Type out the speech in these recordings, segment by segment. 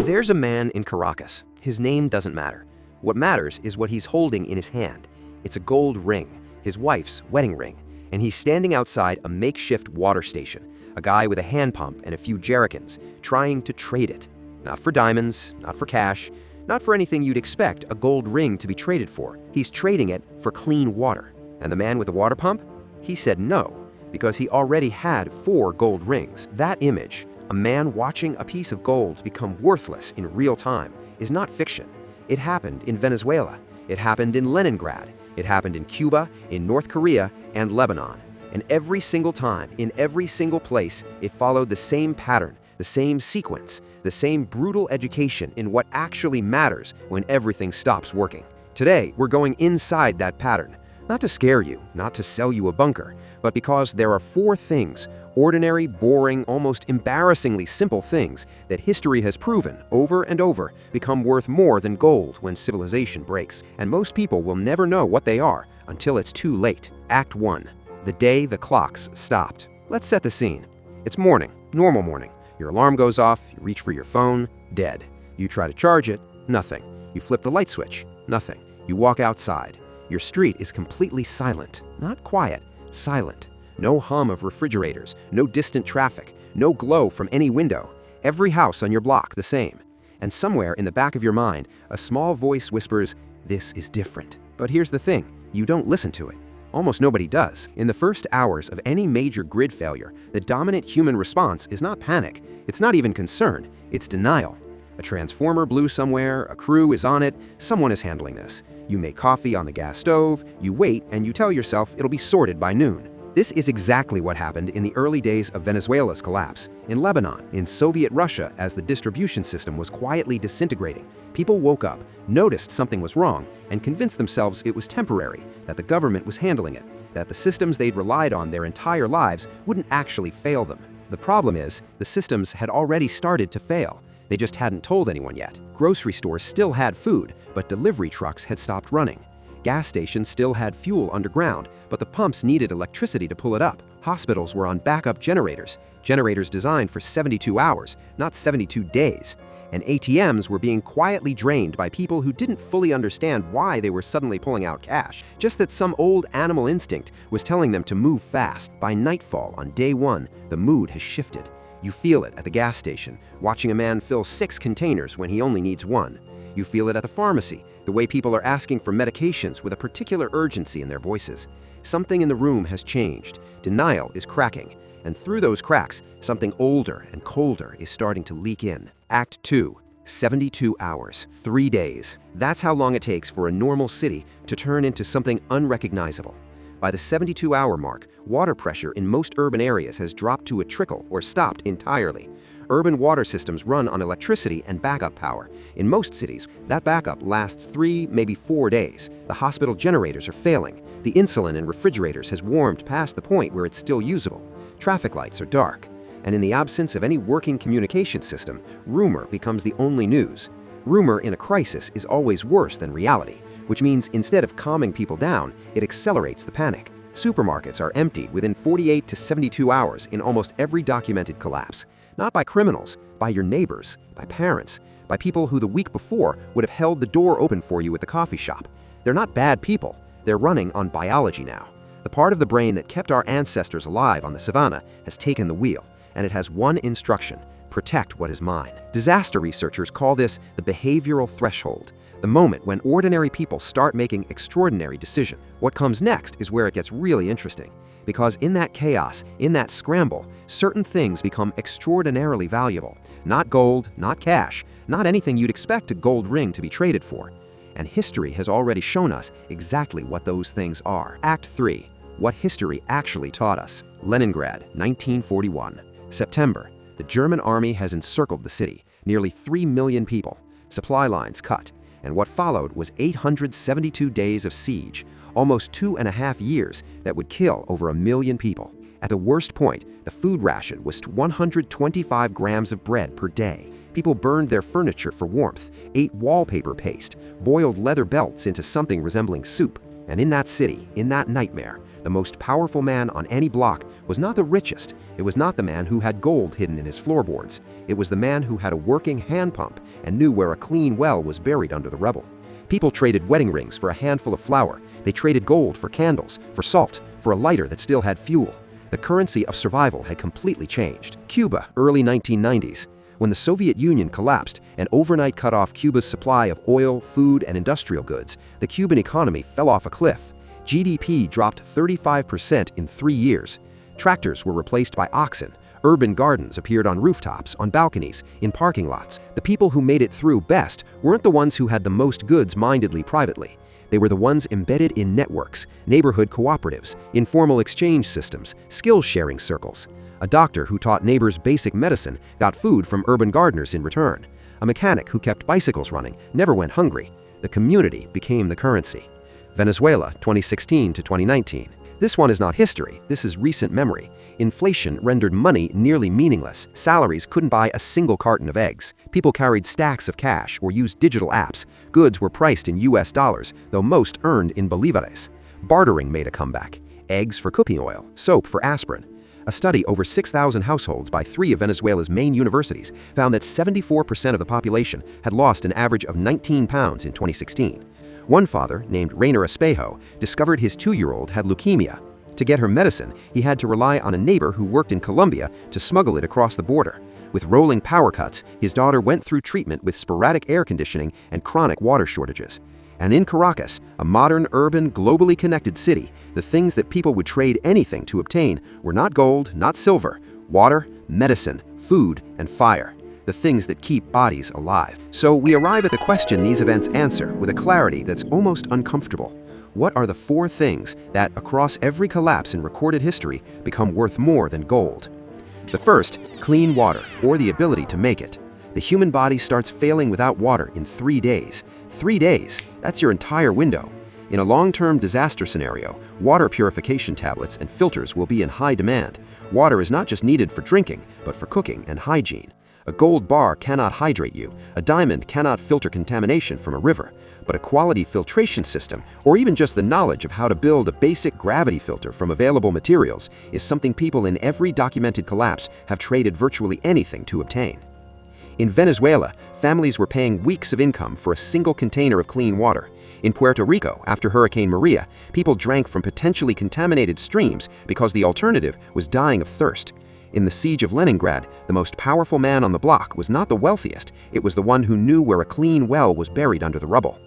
There's a man in Caracas. His name doesn't matter. What matters is what he's holding in his hand. It's a gold ring, his wife's wedding ring, and he's standing outside a makeshift water station, a guy with a hand pump and a few jerrycans, trying to trade it. Not for diamonds, not for cash, not for anything you'd expect a gold ring to be traded for. He's trading it for clean water. And the man with the water pump? He said no, because he already had 4 gold rings. That image, a man watching a piece of gold become worthless in real time, is not fiction. It happened in Venezuela. It happened in Leningrad. It happened in Cuba, in North Korea, and Lebanon. And every single time, in every single place, it followed the same pattern, the same sequence, the same brutal education in what actually matters when everything stops working. Today, we're going inside that pattern. Not to scare you, not to sell you a bunker, but because there are 4 things, ordinary, boring, almost embarrassingly simple things that history has proven over and over become worth more than gold when civilization breaks. And most people will never know what they are until it's too late. Act 1. The day the clocks stopped. Let's set the scene. It's morning, normal morning. Your alarm goes off, you reach for your phone, dead. You try to charge it, nothing. You flip the light switch, nothing. You walk outside. Your street is completely silent. Not quiet, silent. No hum of refrigerators, no distant traffic, no glow from any window. Every house on your block the same. And somewhere in the back of your mind, a small voice whispers, "This is different." But here's the thing, you don't listen to it. Almost nobody does. In the first hours of any major grid failure, the dominant human response is not panic. It's not even concern. It's denial. A transformer blew somewhere, a crew is on it, someone is handling this. You make coffee on the gas stove, you wait, and you tell yourself it'll be sorted by noon. This is exactly what happened in the early days of Venezuela's collapse, in Lebanon, in Soviet Russia as the distribution system was quietly disintegrating. People woke up, noticed something was wrong, and convinced themselves it was temporary, that the government was handling it, that the systems they'd relied on their entire lives wouldn't actually fail them. The problem is, the systems had already started to fail. They just hadn't told anyone yet. Grocery stores still had food, but delivery trucks had stopped running. Gas stations still had fuel underground, but the pumps needed electricity to pull it up. Hospitals were on backup generators, generators designed for 72 hours, not 72 days. And ATMs were being quietly drained by people who didn't fully understand why they were suddenly pulling out cash, just that some old animal instinct was telling them to move fast. By nightfall on day 1, the mood has shifted. You feel it at the gas station, watching a man fill 6 containers when he only needs 1. You feel it at the pharmacy, the way people are asking for medications with a particular urgency in their voices. Something in the room has changed. Denial is cracking. And through those cracks, something older and colder is starting to leak in. Act 2. 72 hours. 3 days. That's how long it takes for a normal city to turn into something unrecognizable. By the 72-hour mark, water pressure in most urban areas has dropped to a trickle or stopped entirely. Urban water systems run on electricity and backup power. In most cities, that backup lasts 3, maybe 4 days. The hospital generators are failing. The insulin in refrigerators has warmed past the point where it's still usable. Traffic lights are dark. And in the absence of any working communication system, rumor becomes the only news. Rumor in a crisis is always worse than reality, which means instead of calming people down, it accelerates the panic. Supermarkets are emptied within 48 to 72 hours in almost every documented collapse. Not by criminals, by your neighbors, by parents, by people who the week before would have held the door open for you at the coffee shop. They're not bad people. They're running on biology now. The part of the brain that kept our ancestors alive on the savannah has taken the wheel, and it has one instruction: protect what is mine. Disaster researchers call this the behavioral threshold, the moment when ordinary people start making extraordinary decisions. What comes next is where it gets really interesting. Because in that chaos, in that scramble, certain things become extraordinarily valuable. Not gold, not cash, not anything you'd expect a gold ring to be traded for. And history has already shown us exactly what those things are. Act 3. What history actually taught us. Leningrad, 1941. September. The German army has encircled the city. Nearly 3 million people. Supply lines cut. And what followed was 872 days of siege, almost 2.5 years that would kill over 1 million people. At the worst point, the food ration was 125 grams of bread per day. People burned their furniture for warmth, ate wallpaper paste, boiled leather belts into something resembling soup. And in that city, in that nightmare, the most powerful man on any block was not the richest. It was not the man who had gold hidden in his floorboards. It was the man who had a working hand pump and knew where a clean well was buried under the rubble. People traded wedding rings for a handful of flour. They traded gold for candles, for salt, for a lighter that still had fuel. The currency of survival had completely changed. Cuba, early 1990s. When the Soviet Union collapsed and overnight cut off Cuba's supply of oil, food, and industrial goods, the Cuban economy fell off a cliff. GDP dropped 35% in 3 years. Tractors were replaced by oxen. Urban gardens appeared on rooftops, on balconies, in parking lots. The people who made it through best weren't the ones who had the most goods mindedly privately. They were the ones embedded in networks, neighborhood cooperatives, informal exchange systems, skill-sharing circles. A doctor who taught neighbors basic medicine got food from urban gardeners in return. A mechanic who kept bicycles running never went hungry. The community became the currency. Venezuela, 2016 to 2019. This one is not history, this is recent memory. Inflation rendered money nearly meaningless. Salaries couldn't buy a single carton of eggs. People carried stacks of cash or used digital apps. Goods were priced in US dollars, though most earned in bolívares. Bartering made a comeback. Eggs for cooking oil, soap for aspirin. A study over 6,000 households by 3 of Venezuela's main universities found that 74% of the population had lost an average of 19 pounds in 2016. One father, named Rainer Espejo, discovered his 2-year-old had leukemia. To get her medicine, he had to rely on a neighbor who worked in Colombia to smuggle it across the border. With rolling power cuts, his daughter went through treatment with sporadic air conditioning and chronic water shortages. And in Caracas, a modern, urban, globally connected city, the things that people would trade anything to obtain were not gold, not silver, water, medicine, food, and fire. The things that keep bodies alive. So we arrive at the question these events answer with a clarity that's almost uncomfortable. What are the 4 things that, across every collapse in recorded history, become worth more than gold? The first, clean water, or the ability to make it. The human body starts failing without water in 3 days. 3 days, that's your entire window. In a long-term disaster scenario, water purification tablets and filters will be in high demand. Water is not just needed for drinking, but for cooking and hygiene. A gold bar cannot hydrate you. A diamond cannot filter contamination from a river. But a quality filtration system, or even just the knowledge of how to build a basic gravity filter from available materials, is something people in every documented collapse have traded virtually anything to obtain. In Venezuela, families were paying weeks of income for a single container of clean water. In Puerto Rico, after Hurricane Maria, people drank from potentially contaminated streams because the alternative was dying of thirst. In the siege of Leningrad, the most powerful man on the block was not the wealthiest, it was the one who knew where a clean well was buried under the rubble.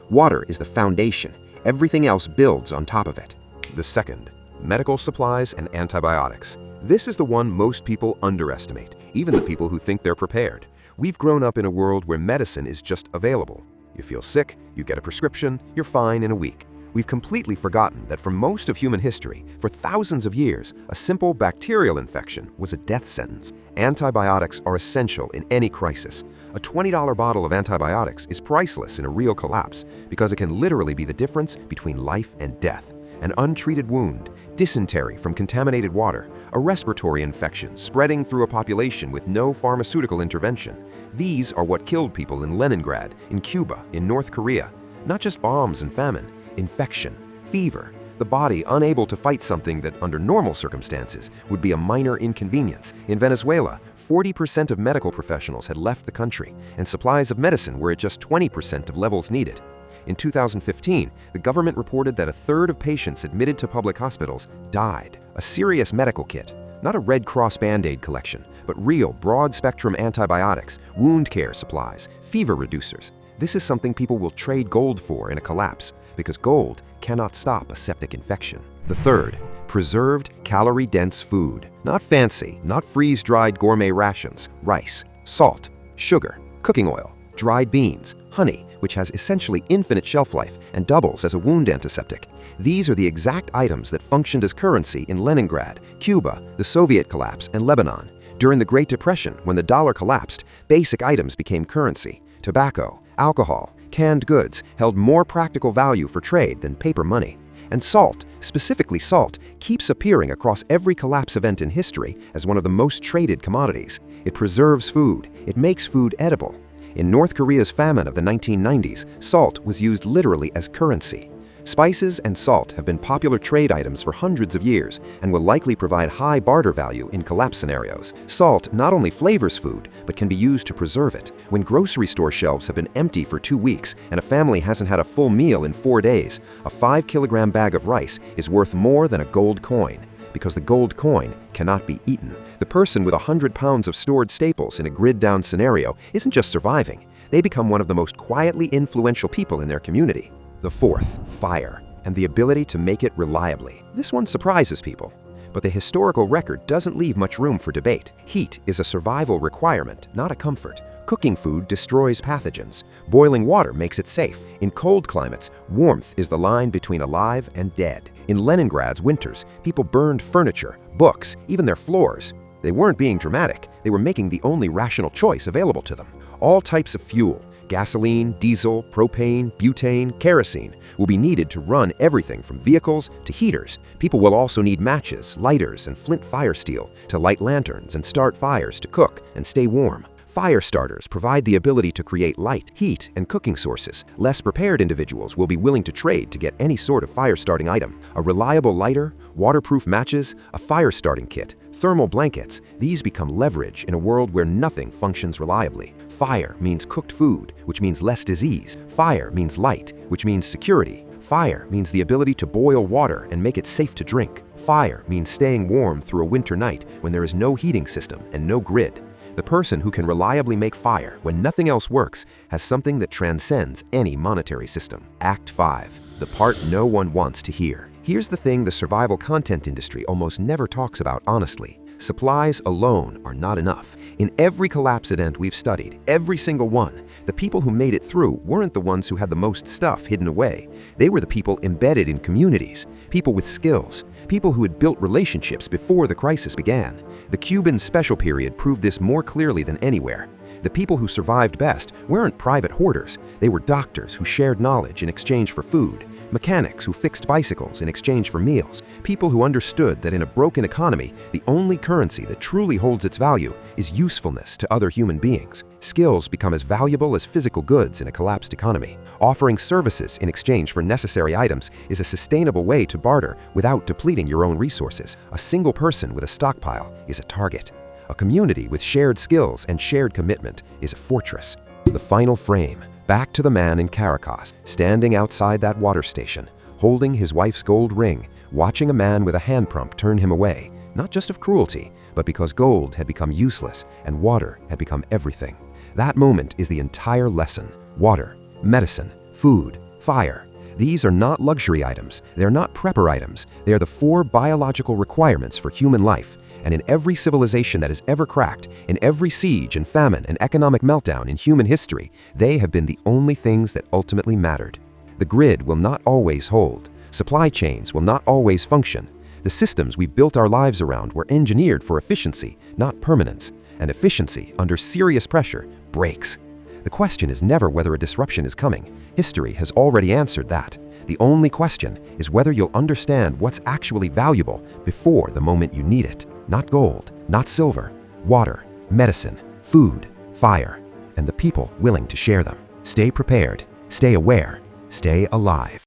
Water is the foundation. Everything else builds on top of it. The second, medical supplies and antibiotics. This is the one most people underestimate, even the people who think they're prepared. We've grown up in a world where medicine is just available. You feel sick, you get a prescription, you're fine in a week. We've completely forgotten that for most of human history, for thousands of years, a simple bacterial infection was a death sentence. Antibiotics are essential in any crisis. A $20 bottle of antibiotics is priceless in a real collapse because it can literally be the difference between life and death. An untreated wound, dysentery from contaminated water, a respiratory infection spreading through a population with no pharmaceutical intervention. These are what killed people in Leningrad, in Cuba, in North Korea. Not just bombs and famine. Infection, fever, the body unable to fight something that under normal circumstances would be a minor inconvenience. In Venezuela, 40% of medical professionals had left the country, and supplies of medicine were at just 20% of levels needed. In 2015, the government reported that 1/3 of patients admitted to public hospitals died. A serious medical kit, not a Red Cross Band-Aid collection, but real broad-spectrum antibiotics, wound care supplies, fever reducers. This is something people will trade gold for in a collapse, because gold cannot stop a septic infection. The third, preserved, calorie-dense food. Not fancy, not freeze-dried gourmet rations. Rice, salt, sugar, cooking oil, dried beans, honey, which has essentially infinite shelf life and doubles as a wound antiseptic. These are the exact items that functioned as currency in Leningrad, Cuba, the Soviet collapse, and Lebanon. During the Great Depression, when the dollar collapsed, basic items became currency. Tobacco, alcohol, canned goods held more practical value for trade than paper money. And salt, specifically salt, keeps appearing across every collapse event in history as one of the most traded commodities. It preserves food. It makes food edible. In North Korea's famine of the 1990s, salt was used literally as currency. Spices and salt have been popular trade items for hundreds of years and will likely provide high barter value in collapse scenarios. Salt not only flavors food, but can be used to preserve it. When grocery store shelves have been empty for 2 weeks and a family hasn't had a full meal in 4 days, a 5-kilogram bag of rice is worth more than a gold coin. Because the gold coin cannot be eaten. The person with 100 pounds of stored staples in a grid-down scenario isn't just surviving, they become one of the most quietly influential people in their community. The fourth, fire, and the ability to make it reliably. This one surprises people, but the historical record doesn't leave much room for debate. Heat is a survival requirement, not a comfort. Cooking food destroys pathogens. Boiling water makes it safe. In cold climates, warmth is the line between alive and dead. In Leningrad's winters, people burned furniture, books, even their floors. They weren't being dramatic, they were making the only rational choice available to them. All types of fuel, gasoline, diesel, propane, butane, kerosene, will be needed to run everything from vehicles to heaters. People will also need matches, lighters, and flint fire steel to light lanterns and start fires to cook and stay warm. Fire starters provide the ability to create light, heat, and cooking sources. Less prepared individuals will be willing to trade to get any sort of fire-starting item. A reliable lighter, waterproof matches, a fire-starting kit, thermal blankets, these become leverage in a world where nothing functions reliably. Fire means cooked food, which means less disease. Fire means light, which means security. Fire means the ability to boil water and make it safe to drink. Fire means staying warm through a winter night when there is no heating system and no grid. The person who can reliably make fire when nothing else works has something that transcends any monetary system. Act 5. The part no one wants to hear. Here's the thing the survival content industry almost never talks about honestly. Supplies alone are not enough. In every collapse event we've studied, every single one, the people who made it through weren't the ones who had the most stuff hidden away. They were the people embedded in communities, people with skills, people who had built relationships before the crisis began. The Cuban special period proved this more clearly than anywhere. The people who survived best weren't private hoarders. They were doctors who shared knowledge in exchange for food, mechanics who fixed bicycles in exchange for meals, people who understood that in a broken economy, the only currency that truly holds its value is usefulness to other human beings. Skills become as valuable as physical goods in a collapsed economy. Offering services in exchange for necessary items is a sustainable way to barter without depleting your own resources. A single person with a stockpile is a target. A community with shared skills and shared commitment is a fortress. The final frame. Back to the man in Caracas, standing outside that water station, holding his wife's gold ring, watching a man with a hand pump turn him away, not just of cruelty, but because gold had become useless and water had become everything. That moment is the entire lesson. Water, medicine, food, fire. These are not luxury items. They're not prepper items. They are the 4 biological requirements for human life. And in every civilization that has ever cracked, in every siege and famine and economic meltdown in human history, they have been the only things that ultimately mattered. The grid will not always hold. Supply chains will not always function. The systems we've built our lives around were engineered for efficiency, not permanence. And efficiency, under serious pressure, breaks. The question is never whether a disruption is coming. History has already answered that. The only question is whether you'll understand what's actually valuable before the moment you need it. Not gold, not silver, water, medicine, food, fire, and the people willing to share them. Stay prepared, stay aware, stay alive.